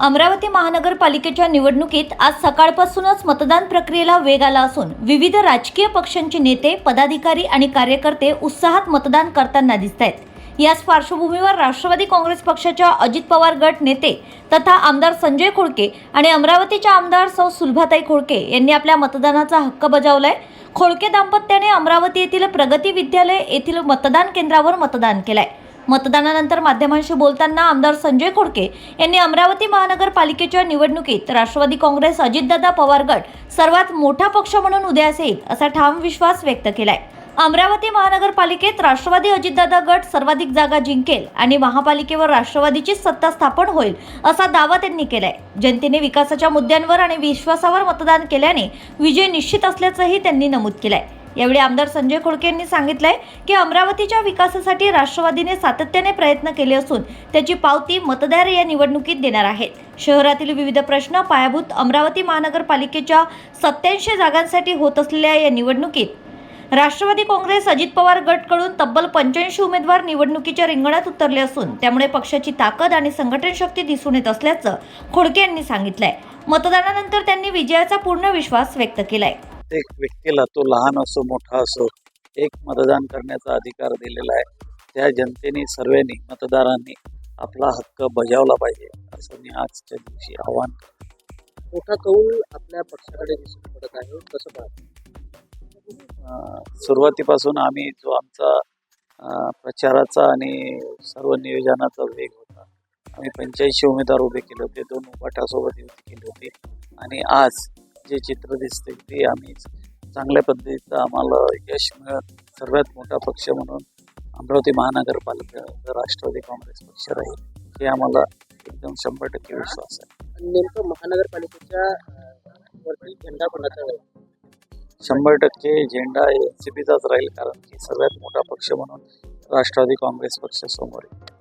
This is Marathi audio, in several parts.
अमरावती महानगरपालिकेच्या निवडणुकीत आज सकाळपासूनच मतदान प्रक्रियेला वेग आला असून विविध राजकीय पक्षांचे नेते, पदाधिकारी आणि कार्यकर्ते उत्साहात मतदान करताना दिसतायत। याच पार्श्वभूमीवर राष्ट्रवादी काँग्रेस पक्षाच्या अजित पवार गट नेते तथा आमदार संजय खोडके आणि अमरावतीच्या आमदार सौ सुलभाताई खोडके यांनी आपल्या मतदानाचा हक्क बजावलाय। खोडके दाम्पत्याने अमरावती येथील प्रगती विद्यालय येथील मतदान केंद्रावर मतदान केलंय। मतदानानंतर माध्यमांशी बोलताना आमदार संजय खोडके यांनी अमरावती महानगरपालिकेच्या निवडणुकीत राष्ट्रवादी काँग्रेस अजितदादा पवार गट सर्वात मोठा पक्ष म्हणून उदयास येईल असा ठाम विश्वास व्यक्त केलाय। अमरावती महानगरपालिकेत राष्ट्रवादी अजितदादा गट सर्वाधिक जागा जिंकेल आणि महापालिकेवर राष्ट्रवादीचीच सत्ता स्थापन होईल असा दावा त्यांनी केलाय। जनतेने विकासाच्या मुद्द्यांवर आणि विश्वासावर मतदान केल्याने विजय निश्चित असल्याचंही त्यांनी नमूद केलंय। यावेळी आमदार संजय खोडके यांनी सांगितलंय की अमरावतीच्या विकासासाठी राष्ट्रवादीने सातत्याने प्रयत्न केले असून त्याची पावती मतदार या निवडणुकीत देणार आहेत। शहरातील विविध प्रश्न पायाभूत अमरावती महानगरपालिकेच्या 87 जागांसाठी होत असलेल्या या निवडणुकीत राष्ट्रवादी काँग्रेस अजित पवार गटकडून तब्बल 85 उमेदवार निवडणुकीच्या रिंगणात उतरले असून त्यामुळे पक्षाची ताकद आणि संघटन शक्ती दिसून येत असल्याचं खोडके यांनी सांगितलंय। मतदानानंतर त्यांनी विजयाचा पूर्ण विश्वास व्यक्त केलाय। प्रत्येक व्यक्तीला तो लहान असो मोठा असो एक मतदान करण्याचा अधिकार दिलेला आहे। त्या जनतेने सर्वांनी मतदारांनी आपला हक्क बजावला पाहिजे असं मी आजच्या दिवशी आवाहन करतो। मोठा कौल आपल्या पक्षाकडे दिसून पडत आहे, कसं पाहतो? सुरुवातीपासून आम्ही जो आमचा प्रचाराचा आणि सर्व नियोजनाचा वेग होता, आम्ही 85 उमेदवार उभे केले होते, 2 उभाटासोबत युती केली होती आणि आज जे चित्र दिसते ते आम्ही चांगल्या पद्धतीचं आम्हाला यश मिळत सर्वात मोठा पक्ष म्हणून अमरावती महानगरपालिका राष्ट्रवादी काँग्रेस पक्ष राहील हे आम्हाला एकदम 100% विश्वास आहे। नेमकं महानगरपालिकेच्या वरती झेंडा कोणाचा आहे? 100% झेंडा एनसीपीचाच राहील, कारण की सर्वात मोठा पक्ष म्हणून राष्ट्रवादी काँग्रेस पक्ष समोर आहे।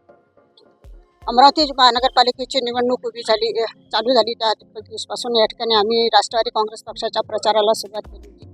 अमरावती महानगरपालिकेची निवडणूक चालू झाली त्या दिवसापासून या ठिकाणी आम्ही राष्ट्रवादी काँग्रेस पक्षाच्या प्रचाराला सुरुवात केली होती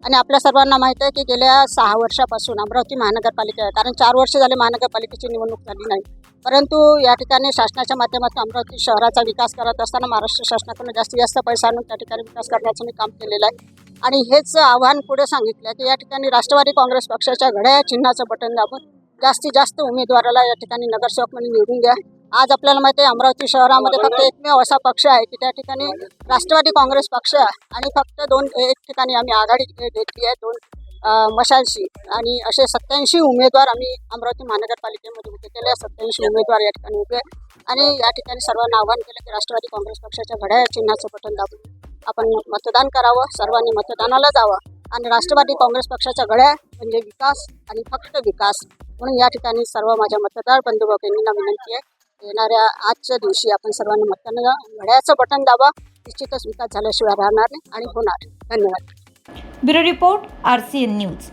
आणि आपल्या सर्वांना माहीत आहे की गेल्या 6 वर्षापासून अमरावती महानगरपालिका आहे, कारण 4 वर्ष झाले महानगरपालिकेची निवडणूक झाली नाही, परंतु या ठिकाणी शासनाच्या माध्यमातून अमरावती शहराचा विकास करत असताना महाराष्ट्र शासनाकडून जास्तीत जास्त पैसा आणून त्या ठिकाणी विकास करण्याचं मी काम केलेलं आहे आणि हेच आव्हान पुढे सांगितलं की या ठिकाणी राष्ट्रवादी काँग्रेस पक्षाच्या घड्याळ चिन्हाचं बटन दाबून जास्तीत जास्त उमेदवाराला या ठिकाणी नगरसेवक म्हणून निवडून द्या। आज आपल्याला माहिती आहे अमरावती शहरामध्ये फक्त एकमेव असा पक्ष आहे की त्या ठिकाणी राष्ट्रवादी काँग्रेस पक्ष आणि फक्त एक ठिकाणी आम्ही आघाडी घेतली आहे, 2 मशालशी, आणि असे 87 उमेदवार आम्ही अमरावती महानगरपालिकेमध्ये उभे केले। 87 उमेदवार या ठिकाणी उभे आणि या ठिकाणी सर्वांना आवाहन केलं की राष्ट्रवादी काँग्रेस पक्षाच्या घड्याळ चिन्हाचं बटन दाबून आपण मतदान करावं, सर्वांनी मतदानाला जावं आणि राष्ट्रवादी काँग्रेस पक्षाच्या घड्याळ म्हणजे विकास आणि फक्त विकास म्हणून या ठिकाणी सर्व माझ्या मतदार बंधू भगिनींना विनंती आहे, येणाऱ्या आजच्या दिवशी आपण सर्वांनी मतदान घड्याळाचं बटन दाबा, निश्चितच विकास झाल्याशिवाय राहणार नाही आणि होणार। धन्यवाद। Bureau report RCN news.